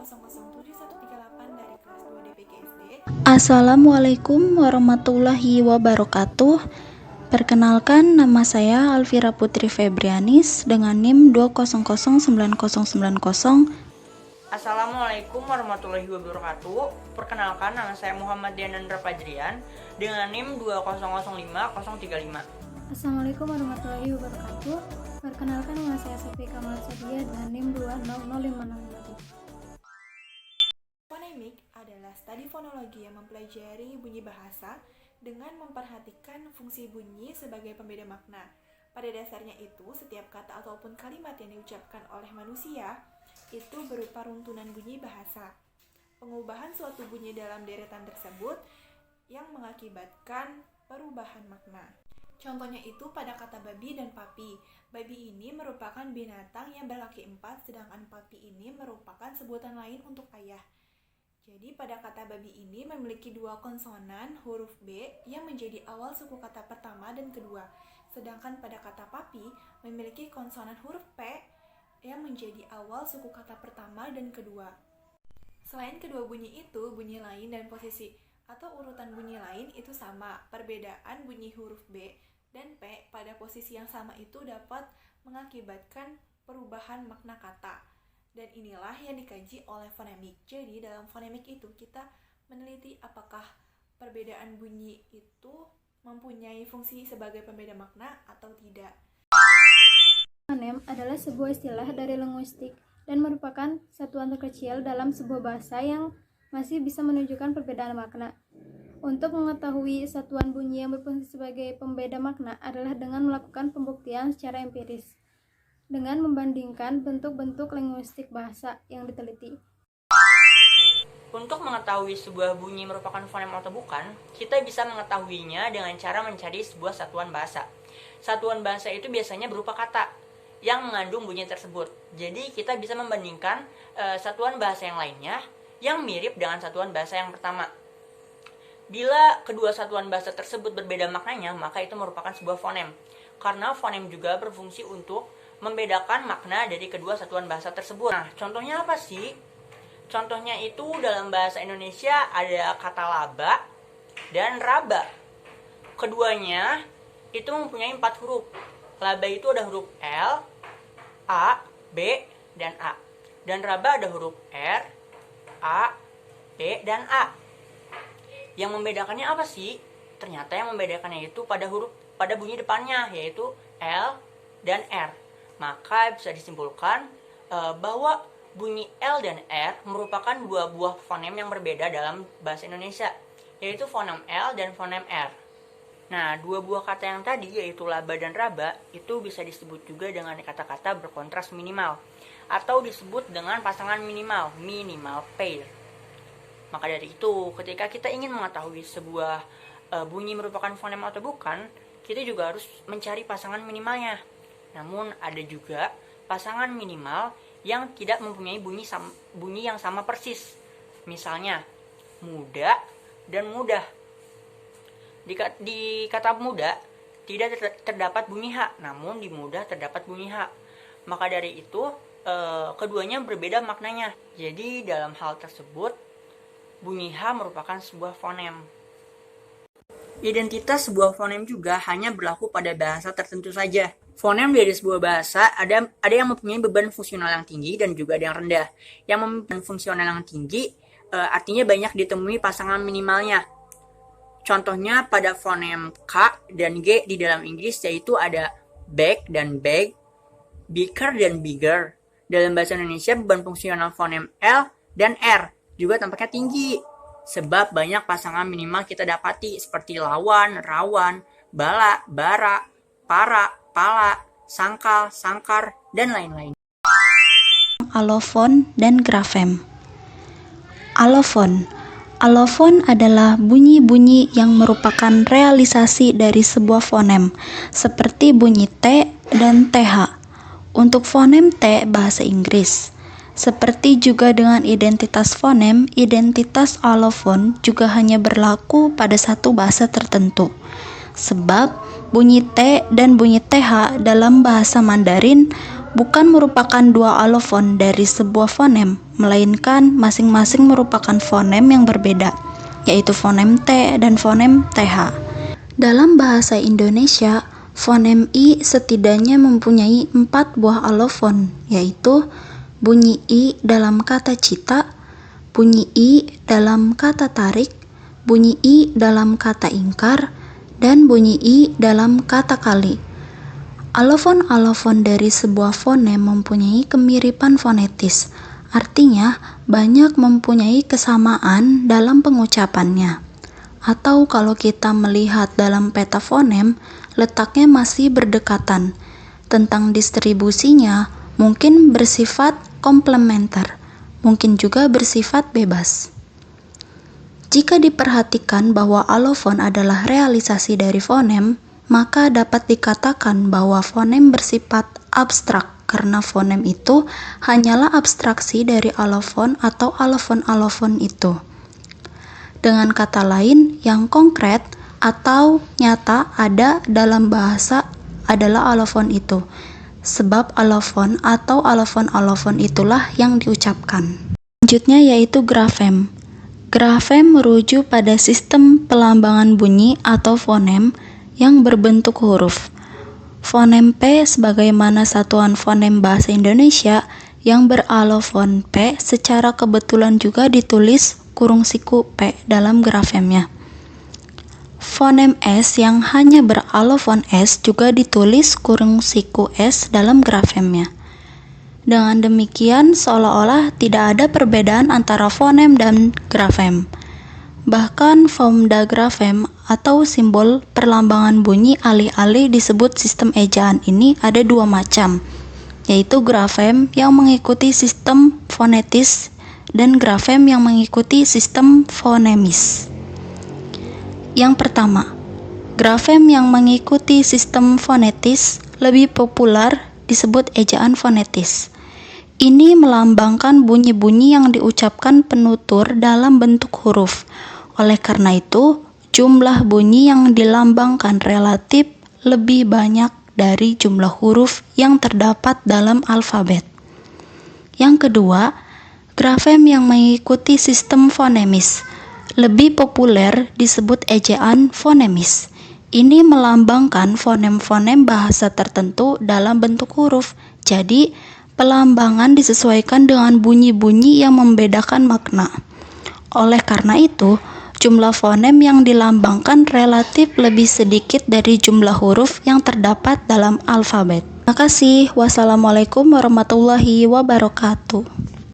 00738 dari kelas 2 DPG SD. Assalamualaikum warahmatullahi wabarakatuh. Perkenalkan, nama saya Alvira Putri Febrianis dengan NIM 2009090. Assalamualaikum warahmatullahi wabarakatuh. Perkenalkan, nama saya Muhammad Dianandra Fajrian dengan NIM 2005035. Assalamualaikum warahmatullahi wabarakatuh. Perkenalkan, nama saya Sofi Kamal Sadia dengan NIM 2000563. Fonemik adalah studi fonologi yang mempelajari bunyi bahasa dengan memperhatikan fungsi bunyi sebagai pembeda makna. Pada dasarnya itu, setiap kata ataupun kalimat yang diucapkan oleh manusia itu berupa runtunan bunyi bahasa. Pengubahan suatu bunyi dalam deretan tersebut yang mengakibatkan perubahan makna. Contohnya itu pada kata babi dan papi. Babi ini merupakan binatang yang berkaki 4, sedangkan papi ini merupakan sebutan lain untuk ayah. Jadi pada kata babi ini memiliki dua konsonan huruf B yang menjadi awal suku kata pertama dan kedua. Sedangkan pada kata papi memiliki konsonan huruf P yang menjadi awal suku kata pertama dan kedua. Selain kedua bunyi itu, bunyi lain dan posisi atau urutan bunyi lain itu sama. Perbedaan bunyi huruf B dan P pada posisi yang sama itu dapat mengakibatkan perubahan makna kata. Dan inilah yang dikaji oleh fonemik. Jadi dalam fonemik itu kita meneliti apakah perbedaan bunyi itu mempunyai fungsi sebagai pembeda makna atau tidak. Fonem adalah sebuah istilah dari linguistik dan merupakan satuan terkecil dalam sebuah bahasa yang masih bisa menunjukkan perbedaan makna. Untuk mengetahui satuan bunyi yang berfungsi sebagai pembeda makna adalah dengan melakukan pembuktian secara empiris, dengan membandingkan bentuk-bentuk linguistik bahasa yang diteliti. Untuk mengetahui sebuah bunyi merupakan fonem atau bukan, kita bisa mengetahuinya dengan cara mencari sebuah satuan bahasa. Satuan bahasa itu biasanya berupa kata yang mengandung bunyi tersebut. Jadi kita bisa membandingkan satuan bahasa yang lainnya yang mirip dengan satuan bahasa yang pertama. Bila kedua satuan bahasa tersebut berbeda maknanya, maka itu merupakan sebuah fonem. Karena fonem juga berfungsi untuk membedakan makna dari kedua satuan bahasa tersebut. Nah, contohnya apa sih? Contohnya itu dalam bahasa Indonesia ada kata laba dan raba. Keduanya itu mempunyai 4 huruf. Laba itu ada huruf L, A, B, dan A. Dan raba ada huruf R, A, B, dan A. Yang membedakannya apa sih? Ternyata yang membedakannya itu pada bunyi depannya, yaitu L dan R. Maka bisa disimpulkan bahwa bunyi L dan R merupakan dua buah fonem yang berbeda dalam bahasa Indonesia, yaitu fonem L dan fonem R. Nah, dua buah kata yang tadi, yaitu laba dan raba, itu bisa disebut juga dengan kata-kata berkontras minimal, atau disebut dengan pasangan minimal pair. Maka dari itu, ketika kita ingin mengetahui sebuah bunyi merupakan fonem atau bukan, kita juga harus mencari pasangan minimalnya. Namun ada juga pasangan minimal yang tidak mempunyai bunyi yang sama persis. Misalnya, muda dan mudah. Di kata muda tidak terdapat bunyi H, namun di mudah terdapat bunyi H. Maka dari itu, keduanya berbeda maknanya. Jadi dalam hal tersebut, bunyi H merupakan sebuah fonem. Identitas sebuah fonem juga hanya berlaku pada bahasa tertentu saja. Fonem dari sebuah bahasa ada yang mempunyai beban fungsional yang tinggi dan juga ada yang rendah. Yang mempunyai fungsional yang tinggi artinya banyak ditemui pasangan minimalnya. Contohnya pada fonem K dan G di dalam Inggris, yaitu ada bag dan bag, bigger dan bigger. Dalam bahasa Indonesia beban fungsional fonem L dan R juga tampaknya tinggi. Sebab banyak pasangan minimal kita dapati seperti lawan, rawan, bala, bara, para, pala, sangkal, sangkar, dan lain-lain. Alofon dan grafem. Alofon adalah bunyi-bunyi yang merupakan realisasi dari sebuah fonem, seperti bunyi T dan TH. Untuk fonem T bahasa Inggris. Seperti juga dengan identitas fonem, identitas alofon juga hanya berlaku pada satu bahasa tertentu. Sebab bunyi T dan bunyi TH dalam bahasa Mandarin bukan merupakan dua alofon dari sebuah fonem, melainkan masing-masing merupakan fonem yang berbeda, yaitu fonem T dan fonem TH. Dalam bahasa Indonesia, fonem I setidaknya mempunyai 4 buah alofon, yaitu bunyi I dalam kata cita, bunyi I dalam kata tarik, bunyi I dalam kata ingkar, dan bunyi I dalam kata kali. Alofon-alofon dari sebuah fonem mempunyai kemiripan fonetis, artinya banyak mempunyai kesamaan dalam pengucapannya. Atau kalau kita melihat dalam peta fonem, letaknya masih berdekatan. Tentang distribusinya, mungkin bersifat komplementer, mungkin juga bersifat bebas. Jika diperhatikan bahwa alofon adalah realisasi dari fonem, maka dapat dikatakan bahwa fonem bersifat abstrak karena fonem itu hanyalah abstraksi dari alofon atau alofon-alofon itu. Dengan kata lain, yang konkret atau nyata ada dalam bahasa adalah alofon itu, sebab alofon atau alofon-alofon itulah yang diucapkan. Selanjutnya yaitu grafem. Grafem merujuk pada sistem pelambangan bunyi atau fonem yang berbentuk huruf. Fonem P sebagaimana satuan fonem bahasa Indonesia yang beralofon P secara kebetulan juga ditulis kurung siku P dalam grafemnya. Fonem S yang hanya beralofon S juga ditulis kurung siku S dalam grafemnya. Dengan demikian, seolah-olah tidak ada perbedaan antara fonem dan grafem. Bahkan formda grafem atau simbol perlambangan bunyi alih-alih disebut sistem ejaan ini ada 2 macam, yaitu grafem yang mengikuti sistem fonetis dan grafem yang mengikuti sistem fonemis. Yang pertama, grafem yang mengikuti sistem fonetis lebih populer disebut ejaan fonetis. Ini melambangkan bunyi-bunyi yang diucapkan penutur dalam bentuk huruf. Oleh karena itu, jumlah bunyi yang dilambangkan relatif lebih banyak dari jumlah huruf yang terdapat dalam alfabet. Yang kedua, grafem yang mengikuti sistem fonemis lebih populer disebut ejaan fonemis. Ini melambangkan fonem-fonem bahasa tertentu dalam bentuk huruf. Jadi, pelambangan disesuaikan dengan bunyi-bunyi yang membedakan makna. Oleh karena itu, jumlah fonem yang dilambangkan relatif lebih sedikit dari jumlah huruf yang terdapat dalam alfabet. Terima kasih. Wassalamualaikum warahmatullahi wabarakatuh.